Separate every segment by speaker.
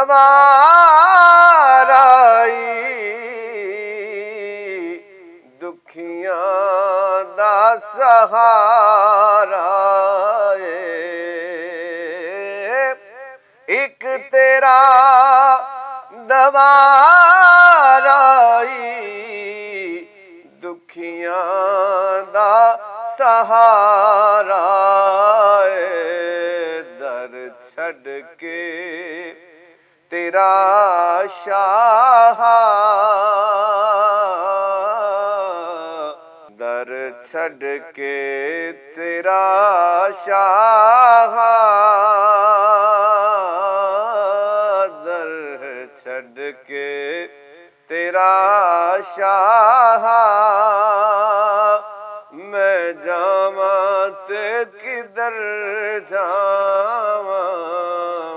Speaker 1: ਦਵਾਰਾਈ ਦੁਖੀਆਂ ਦਾ ਸਹਾਰਾ ਏ। ਇੱਕ ਤੇਰਾ ਦਵਾਰਾਈ ਦੁਖੀਆਂ ਦਾ ਸਹਾਰਾ ਏ। ਦਰ ਛੱਡ ਕੇ ਤੇਰਾ ਸ਼ਾਹ, ਦਰ ਛੱਡ ਕੇ ਤੇਰਾ ਸ਼ਾਹ, ਦਰ ਛੱਡ ਕੇ ਤੇਰਾ ਸ਼ਾਹ। ਮੈਂ ਜਾਵਾਂ ਤੇ ਕਿਧਰ ਜਾਵਾਂ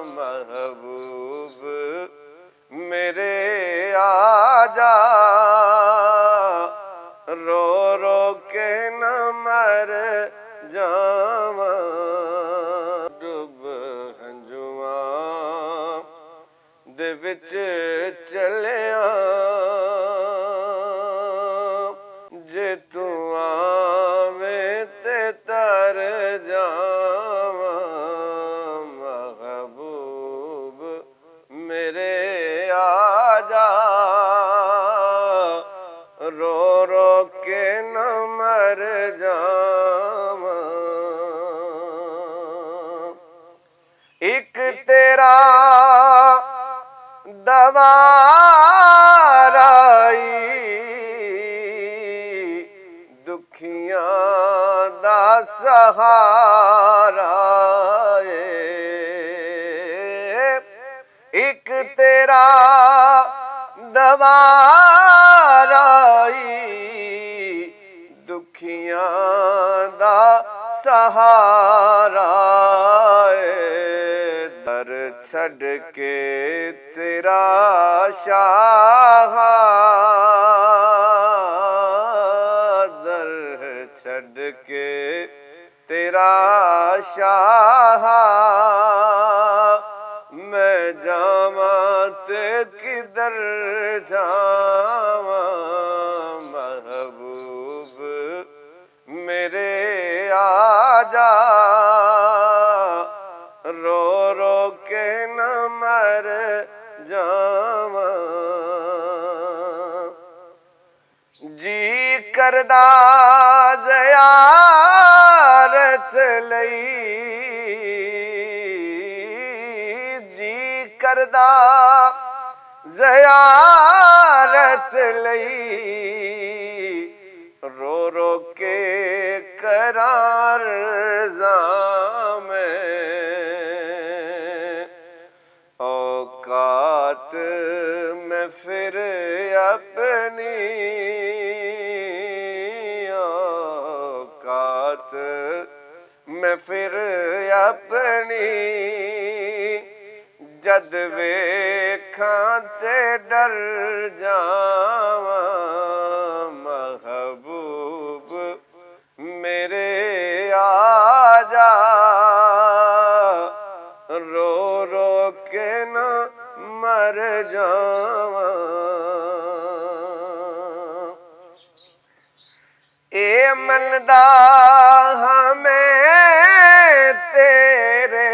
Speaker 1: ਮਹਿਬੂਬ ਮੇਰੇ ਆ ਜਾ। ਰੋ ਰੋ ਕੇ ਨ ਮਰ ਜਾਵਾਂ, ਡੁੱਬ ਹੰਝੂਆਂ ਦੇ ਵਿੱਚ ਚਲਿਆ। ਜੇ ਤੂੰ ਆਵੇਂ ਤੇ ਤਰ ਜਾਵਾਂ ਮਹਿਬੂਬ ਮੇਰੇ ਆ ਜਾ। ਰੋ ਰੋ ਕੇ ਨ ਮਰ ਜਾਵਾਂ। ਇੱਕ ਤੇਰਾ ਦਵਾਰਾਈ ਦੁਖੀਆਂ ਦਾ ਸਹਾਰਾ ਏ। ਇੱਕ ਤੇਰਾ ਦਵਾਰਾਈ ਦੁਖੀਆਂ ਦਾ ਸਹਾਰਾ ਏ। ਦਰ ਛੱਡ ਕੇ ਤੇਰਾ ਸ਼ਾਹ, ਦਰ ਛੱਡ ਕੇ ਤੇਰਾ ਸ਼ਾਹ। ਮੈਂ ਜਾਵਾਂ ਤੇ ਕਿਧਰ ਜਾਵਾਂ ਮਹਿਬੂਬ ਮੇਰੇ ਆ ਜਾ। ਰੋ ਰੋ ਕੇ ਨ ਮਰ ਜਾਵਾਂ। ਜੀ ਕਰਦਾ ਜ਼ਿਆਰਤ ਲਈ, ਜੀ ਕਰਦਾ ਜ਼ਿਆਰਤ ਲਈ। ਰੋ ਰੋ ਕੇ ਕਰਾਂ ਰਜ਼ਾ ਮੈਂ, औकात में फिर अपनी, औकात में फिर अपनी। जद वेखां ते डर जावां महबूब मेरे आ जा। रो रो के न मर जावां। ए मनदा हां मैं तेरे,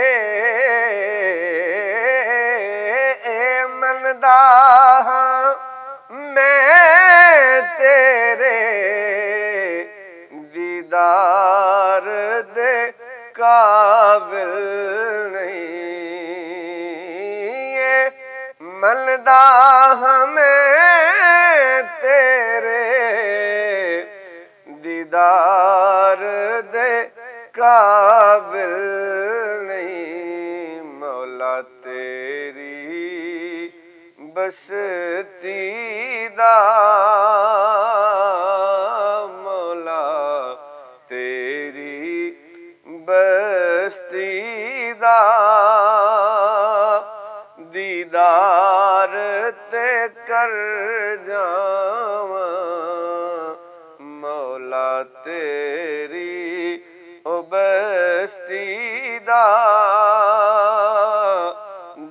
Speaker 1: ए मनदा हां मैं तेरे। दीदार दे काबिल मनदा हमें तेरे। दीदार दे काबिल नहीं। मौला तेरी बस्ती दा, मौला तेरी बस्ती दा। दीदार ते कर जावां मौला तेरी ओ बस्ती दा।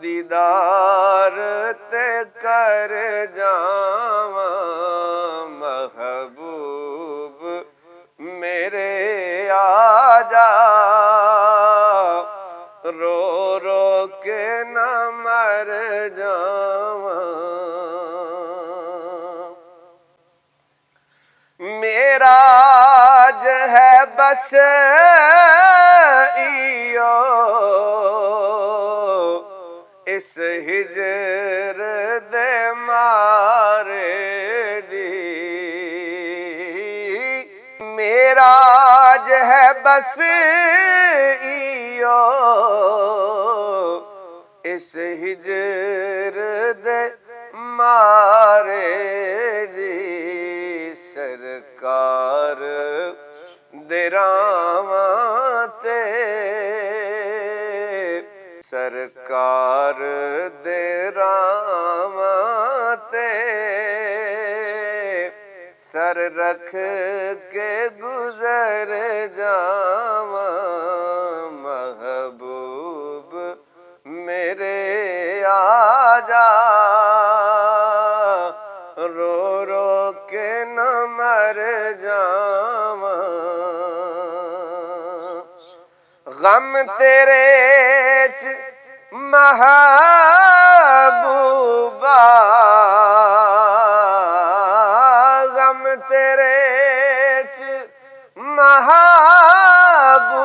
Speaker 1: दीदार ਤੇ ਕਰ ਜਾਵਾਂ ਮਹਿਬੂਬ ਮੇਰੇ ਆ ਜਾ, ਰੋ ਰੋ ਕੇ ਨਾ ਮਰ ਜਾਵਾਂ। मेरा ज है बस इयो इस हिजर दे मारे दी, मेरा ज है बस इयो इस हिजर दे मारे दी, सरकार दे रावां ते, सरकार दे रावां ते सर रख के गुजर जावां महबूब मेरे आ जा, रो रो के न मर जावां। गम तेरे च महबूबा, गम तेरे च महबूबा,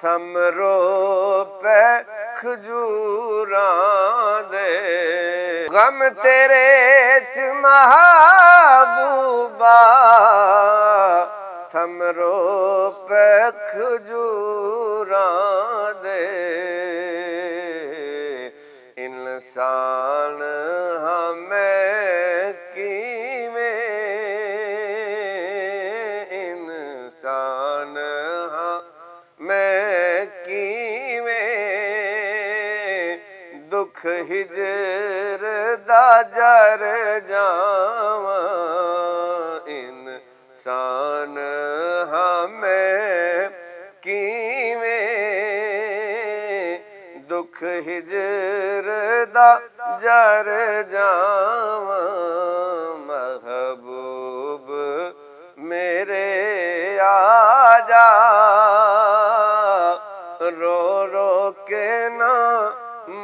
Speaker 1: थमरो पे खजूरां दे, गम तेरे च महबूबा, थमरो पे खजूरां दे, इंसान हमें किवें, इंसान मैं किवें दुख हिजर दा जर जावां, इंसान हमें किवें दुख हिजर दा जर जावां महबूब मेरे आ जा, रो रो के ना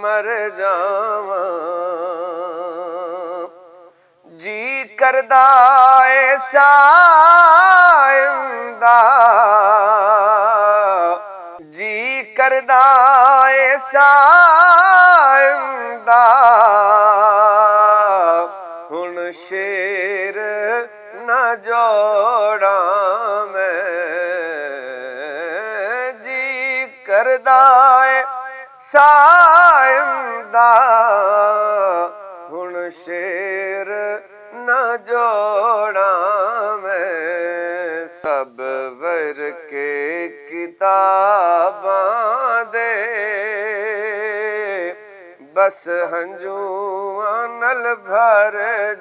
Speaker 1: मर जावां। जी करदा ए साइंदा, जी करदा ए साइंदा, हुण शेर ना जोड़ा मैं, जी करदा ए साइंदा, हुण शेर ना जोड़ा मैं, सब वर के किताबां दे बस हंजुआं नल भर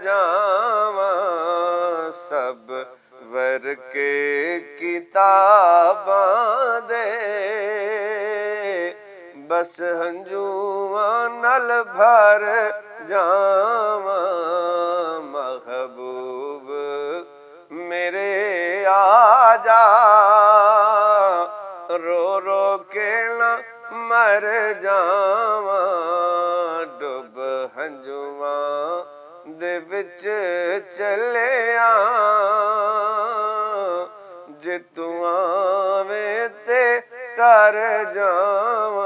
Speaker 1: जावां, सब वर के किताबां दे बस हंजुआं नल भर जावां महबूब मेरे आ जा, रो रो के ना मर जावां, डुब हंजुआं दे विच चलिया, जे तू आवें ते तर जावां।